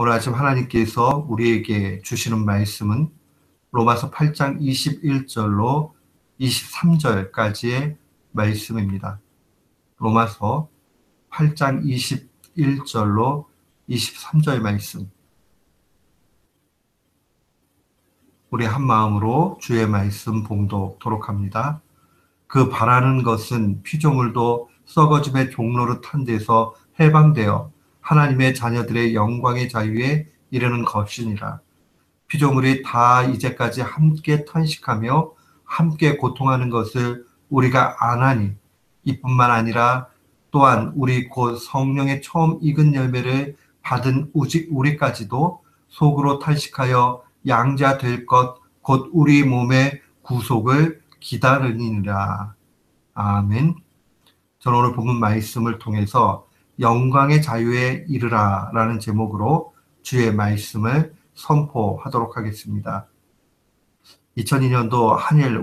오늘 아침 하나님께서 우리에게 주시는 말씀은 로마서 8장 21절로 23절까지의 말씀입니다. 로마서 8장 21절로 23절 말씀. 우리 한 마음으로 주의 말씀 봉독토록 합니다. 그 바라는 것은 피조물도 썩어짐의 종로를 탄 데서 해방되어 하나님의 자녀들의 영광의 자유에 이르는 것이니라. 피조물이 다 이제까지 함께 탄식하며 함께 고통하는 것을 우리가 아나니, 이뿐만 아니라 또한 우리 곧 성령의 처음 익은 열매를 받은 우리까지도 속으로 탄식하여 양자 될 것 곧 우리 몸의 구속을 기다리니라. 아멘. 저는 오늘 본문 말씀을 통해서 영광의 자유에 이르라 라는 제목으로 주의 말씀을 선포하도록 하겠습니다. 2002년도 한일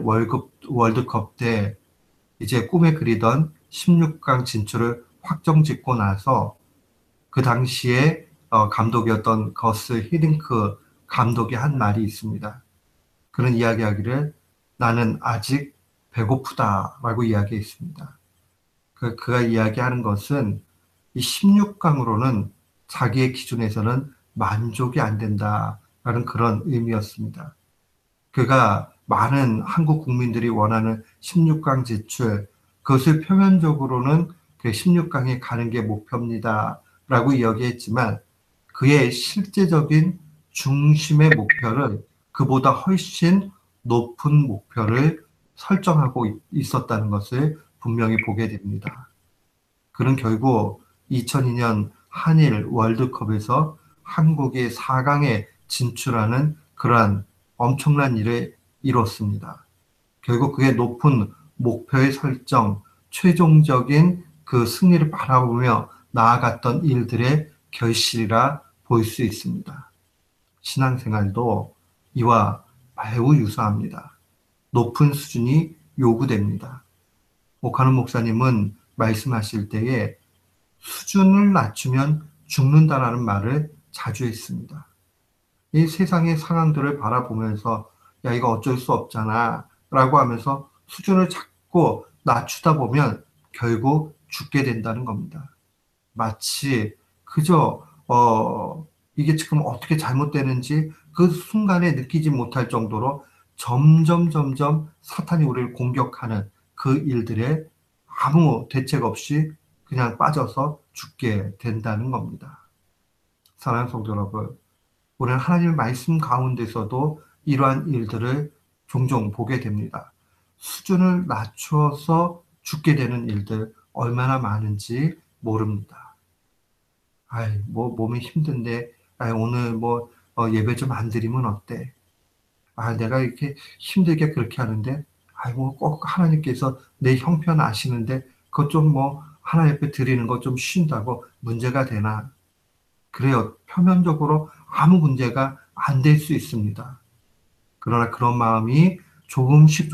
월드컵 때 이제 꿈에 그리던 16강 진출을 확정짓고 나서 그 당시에 감독이었던 거스 히딩크 감독이 한 말이 있습니다. 그런 이야기하기를 나는 아직 배고프다라고 이야기했습니다. 그가 이야기하는 것은 이 16강으로는 자기의 기준에서는 만족이 안 된다라는 그런 의미였습니다. 그가 많은 한국 국민들이 원하는 16강 진출, 그것을 표면적으로는 그 16강에 가는 게 목표입니다라고 이야기했지만 그의 실제적인 중심의 목표를 그보다 훨씬 높은 목표를 설정하고 있었다는 것을 분명히 보게 됩니다. 그는 결국 2002년 한일 월드컵에서 한국이 4강에 진출하는 그러한 엄청난 일을 이뤘습니다. 결국 그의 높은 목표의 설정, 최종적인 그 승리를 바라보며 나아갔던 일들의 결실이라 볼 수 있습니다. 신앙생활도 이와 매우 유사합니다. 높은 수준이 요구됩니다. 오카노 목사님은 말씀하실 때에 수준을 낮추면 죽는다라는 말을 자주 했습니다. 이 세상의 상황들을 바라보면서 야 이거 어쩔 수 없잖아 라고 하면서 수준을 자꾸 낮추다 보면 결국 죽게 된다는 겁니다. 마치 그저 이게 지금 어떻게 잘못되는지 그 순간에 느끼지 못할 정도로 점점 사탄이 우리를 공격하는 그 일들에 아무 대책 없이 그냥 빠져서 죽게 된다는 겁니다. 사랑하는 성도 여러분, 우리는 하나님의 말씀 가운데서도 이러한 일들을 종종 보게 됩니다. 수준을 낮추어서 죽게 되는 일들 얼마나 많은지 모릅니다. 몸이 힘든데, 오늘 예배 좀 안 드리면 어때? 내가 이렇게 힘들게 그렇게 하는데, 꼭 하나님께서 내 형편 아시는데, 그것 좀 하나님 앞에 드리는 거 좀 쉰다고 문제가 되나? 그래요. 표면적으로 아무 문제가 안 될 수 있습니다. 그러나 그런 마음이 조금씩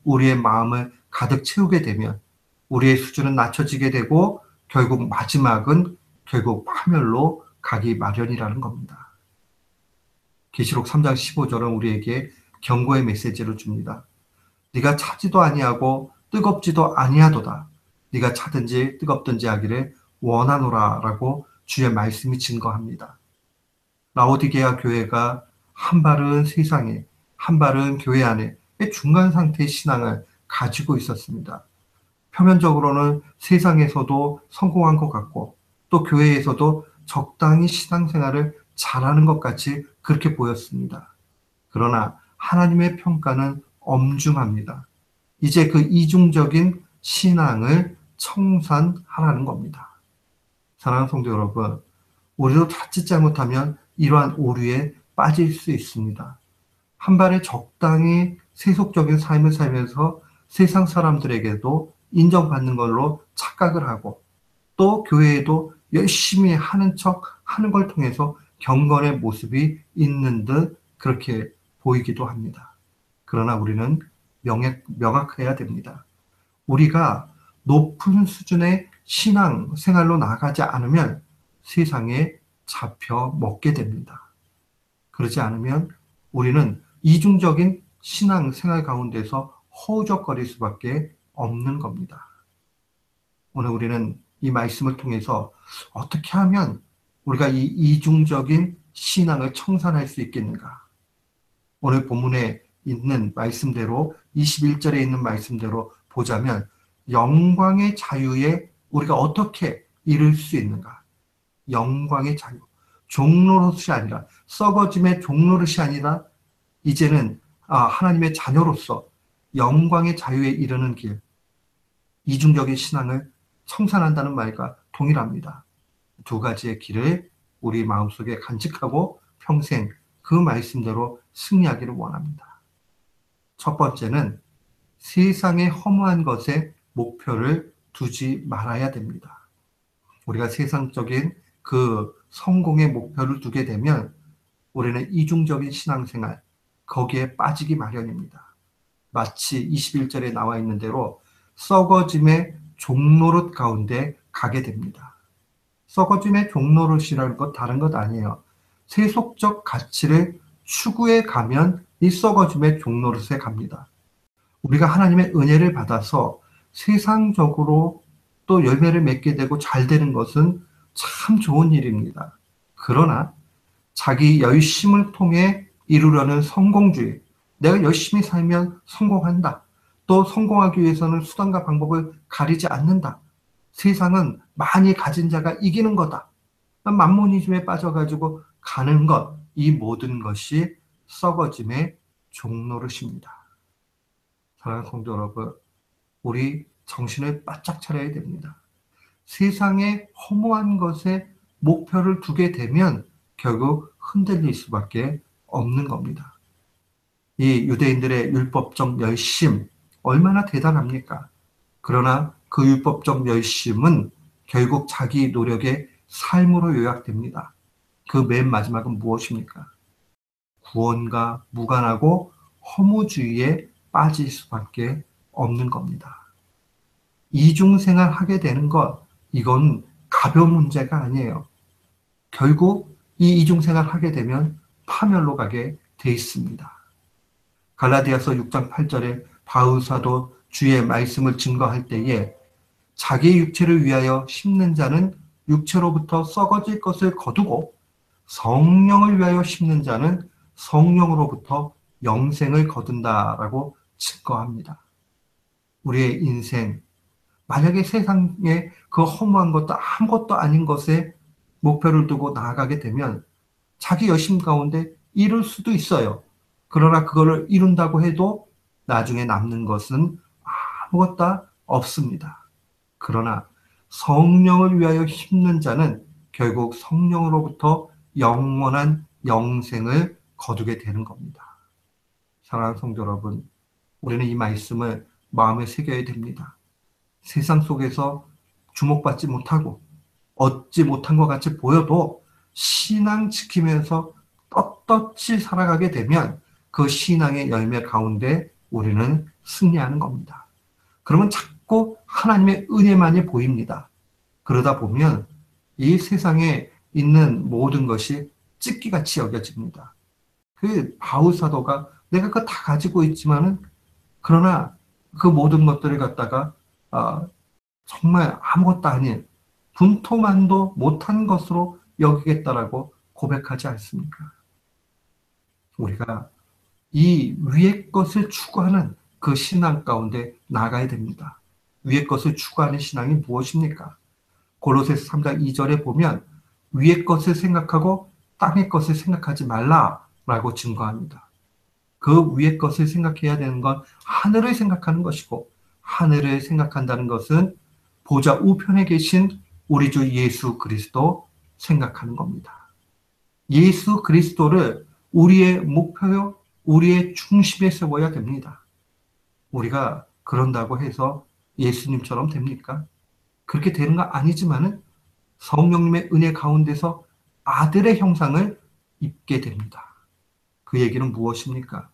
우리의 마음을 가득 채우게 되면 우리의 수준은 낮춰지게 되고 결국 마지막은 결국 파멸로 가기 마련이라는 겁니다. 계시록 3장 15절은 우리에게 경고의 메시지를 줍니다. 네가 차지도 아니하고 뜨겁지도 아니하도다. 네가 차든지 뜨겁든지 하기를 원하노라 라고 주의 말씀이 증거합니다. 라오디게아 교회가 한 발은 세상에, 한 발은 교회 안에 중간 상태의 신앙을 가지고 있었습니다. 표면적으로는 세상에서도 성공한 것 같고 또 교회에서도 적당히 신앙생활을 잘하는 것 같이 그렇게 보였습니다. 그러나 하나님의 평가는 엄중합니다. 이제 그 이중적인 신앙을 청산하라는 겁니다. 사랑하는 성도 여러분, 우리도 자칫 잘못하면 이러한 오류에 빠질 수 있습니다. 한 발에 적당히 세속적인 삶을 살면서 세상 사람들에게도 인정받는 걸로 착각을 하고 또 교회에도 열심히 하는 척 하는 걸 통해서 경건의 모습이 있는 듯 그렇게 보이기도 합니다. 그러나 우리는 명확해야 됩니다. 우리가 높은 수준의 신앙 생활로 나아가지 않으면 세상에 잡혀 먹게 됩니다. 그러지 않으면 우리는 이중적인 신앙생활 가운데서 허우적거릴 수밖에 없는 겁니다. 오늘 우리는 이 말씀을 통해서 어떻게 하면 우리가 이 이중적인 신앙을 청산할 수 있겠는가? 오늘 본문에 있는 말씀대로 21절에 있는 말씀대로 보자면 영광의 자유에 우리가 어떻게 이룰 수 있는가? 영광의 자유. 종노릇이 아니라 썩어짐의 종노릇이 아니라 이제는 하나님의 자녀로서 영광의 자유에 이르는 길. 이중적인 신앙을 청산한다는 말과 동일합니다. 두 가지의 길을 우리 마음속에 간직하고 평생 그 말씀대로 승리하기를 원합니다. 첫 번째는 세상의 허무한 것에 목표를 두지 말아야 됩니다. 우리가 세상적인 그 성공의 목표를 두게 되면 우리는 이중적인 신앙생활, 거기에 빠지기 마련입니다. 마치 21절에 나와 있는 대로 썩어짐의 종노릇 가운데 가게 됩니다. 썩어짐의 종노릇이라는 것 다른 것 아니에요. 세속적 가치를 추구해 가면 이 썩어짐의 종노릇에 갑니다. 우리가 하나님의 은혜를 받아서 세상적으로 또 열매를 맺게 되고 잘 되는 것은 참 좋은 일입니다. 그러나 자기 열심을 통해 이루려는 성공주의, 내가 열심히 살면 성공한다. 또 성공하기 위해서는 수단과 방법을 가리지 않는다. 세상은 많이 가진 자가 이기는 거다. 만모니즘에 빠져가지고 가는 것, 이 모든 것이 썩어짐의 종노릇입니다. 사랑하는 성도 여러분, 우리 정신을 바짝 차려야 됩니다. 세상의 허무한 것에 목표를 두게 되면 결국 흔들릴 수밖에 없는 겁니다. 이 유대인들의 율법적 열심, 얼마나 대단합니까? 그러나 그 율법적 열심은 결국 자기 노력의 삶으로 요약됩니다. 그 맨 마지막은 무엇입니까? 구원과 무관하고 허무주의에 빠질 수밖에 없는 겁니다. 이중생활 하게 되는 것, 이건 가벼운 문제가 아니에요. 결국 이 이중생활 하게 되면 파멸로 가게 돼 있습니다. 갈라디아서 6장 8절에 바울 사도 주의 말씀을 증거할 때에 자기의 육체를 위하여 심는 자는 육체로부터 썩어질 것을 거두고 성령을 위하여 심는 자는 성령으로부터 영생을 거둔다라고 증거합니다. 우리의 인생, 만약에 세상에 그 허무한 것도 아무것도 아닌 것에 목표를 두고 나아가게 되면 자기 열심 가운데 이룰 수도 있어요. 그러나 그거를 이룬다고 해도 나중에 남는 것은 아무것도 없습니다. 그러나 성령을 위하여 힘는 자는 결국 성령으로부터 영원한 영생을 거두게 되는 겁니다. 사랑하는 성도 여러분, 우리는 이 말씀을 마음에 새겨야 됩니다. 세상 속에서 주목받지 못하고 얻지 못한 것 같이 보여도 신앙 지키면서 떳떳이 살아가게 되면 그 신앙의 열매 가운데 우리는 승리하는 겁니다. 그러면 자꾸 하나님의 은혜만이 보입니다. 그러다 보면 이 세상에 있는 모든 것이 찍기같이 여겨집니다. 그 바울 사도가 내가 그거 다 가지고 있지만은 그러나 그 모든 것들을 갖다가 정말 아무것도 아닌 분토만도 못한 것으로 여기겠다라고 고백하지 않습니까? 우리가 이 위의 것을 추구하는 그 신앙 가운데 나가야 됩니다. 위의 것을 추구하는 신앙이 무엇입니까? 골로새서 3장 2절에 보면 위의 것을 생각하고 땅의 것을 생각하지 말라라고 증거합니다. 그 위의 것을 생각해야 되는 건 하늘을 생각하는 것이고 하늘을 생각한다는 것은 보좌 우편에 계신 우리 주 예수 그리스도 생각하는 겁니다. 예수 그리스도를 우리의 목표요, 우리의 중심에 세워야 됩니다. 우리가 그런다고 해서 예수님처럼 됩니까? 그렇게 되는 거 아니지만은 성령님의 은혜 가운데서 아들의 형상을 입게 됩니다. 그 얘기는 무엇입니까?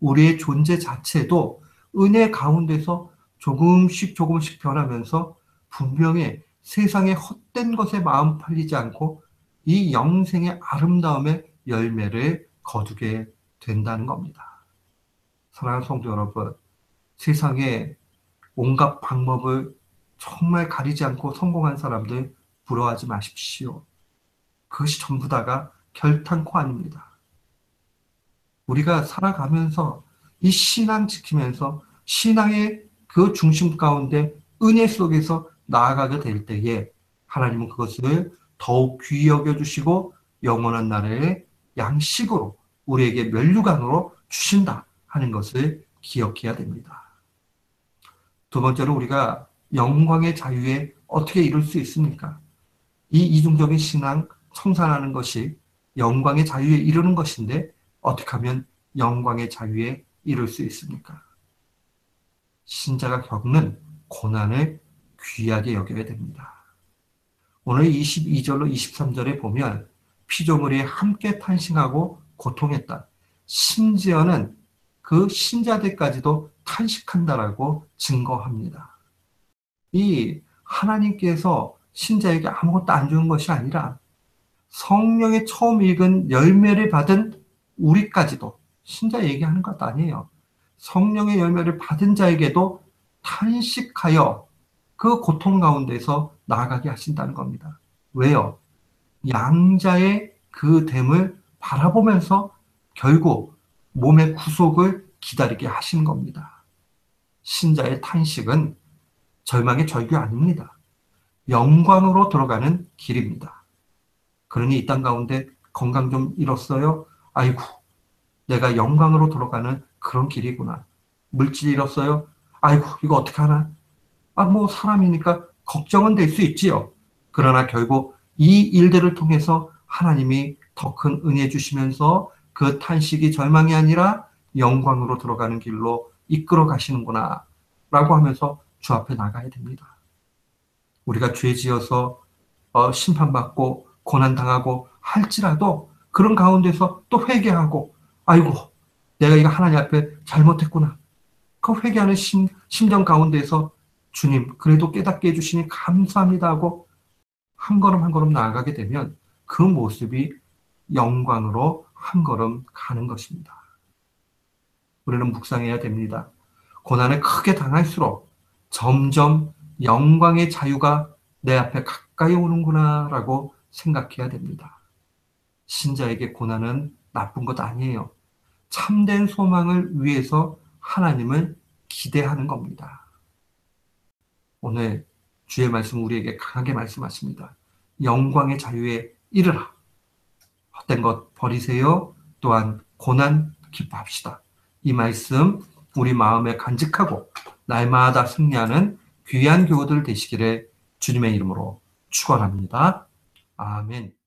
우리의 존재 자체도 은혜 가운데서 조금씩 조금씩 변하면서 분명히 세상의 헛된 것에 마음 팔리지 않고 이 영생의 아름다움의 열매를 거두게 된다는 겁니다. 사랑하는 성도 여러분, 세상에 온갖 방법을 정말 가리지 않고 성공한 사람들 부러워하지 마십시오. 그것이 전부 다가 결탄코 아닙니다. 우리가 살아가면서 이 신앙 지키면서 신앙의 그 중심 가운데 은혜 속에서 나아가게 될 때에 하나님은 그것을 더욱 귀히 여겨주시고 영원한 나라의 양식으로 우리에게 면류관으로 주신다 하는 것을 기억해야 됩니다. 두 번째로 우리가 영광의 자유에 어떻게 이룰 수 있습니까? 이 이중적인 신앙 청산하는 것이 영광의 자유에 이르는 것인데 어떻게 하면 영광의 자유에 이룰 수 있습니까? 신자가 겪는 고난을 귀하게 여겨야 됩니다. 오늘 22절로 23절에 보면 피조물이 함께 탄식하고 고통했다. 심지어는 그 신자들까지도 탄식한다라고 증거합니다. 이 하나님께서 신자에게 아무것도 안 주는 것이 아니라 성령의 처음 읽은 열매를 받은 우리까지도, 신자 얘기하는 것도 아니에요. 성령의 열매를 받은 자에게도 탄식하여 그 고통 가운데서 나아가게 하신다는 겁니다. 왜요? 양자의 그 됨을 바라보면서 결국 몸의 구속을 기다리게 하신 겁니다. 신자의 탄식은 절망의 절규 아닙니다. 영광으로 들어가는 길입니다. 그러니 이 땅 가운데 건강 좀 잃었어요? 아이고, 내가 영광으로 들어가는 그런 길이구나. 물질 잃었어요? 아이고, 이거 어떻게 하나? 뭐 사람이니까 걱정은 될 수 있지요. 그러나 결국 이 일들을 통해서 하나님이 더 큰 은혜 주시면서 그 탄식이 절망이 아니라 영광으로 들어가는 길로 이끌어 가시는구나 라고 하면서 주 앞에 나가야 됩니다. 우리가 죄 지어서 심판받고 고난당하고 할지라도 그런 가운데서 또 회개하고 아이고 내가 이거 하나님 앞에 잘못했구나. 그 회개하는 심정 가운데서 주님 그래도 깨닫게 해주시니 감사합니다 하고 한 걸음 한 걸음 나아가게 되면 그 모습이 영광으로 한 걸음 가는 것입니다. 우리는 묵상해야 됩니다. 고난을 크게 당할수록 점점 영광의 자유가 내 앞에 가까이 오는구나 라고 생각해야 됩니다. 신자에게 고난은 나쁜 것 아니에요. 참된 소망을 위해서 하나님을 기대하는 겁니다. 오늘 주의 말씀 우리에게 강하게 말씀하십니다. 영광의 자유에 이르라. 헛된 것 버리세요. 또한 고난 기뻐합시다. 이 말씀 우리 마음에 간직하고 날마다 승리하는 귀한 교우들 되시기를 주님의 이름으로 축원합니다. 아멘.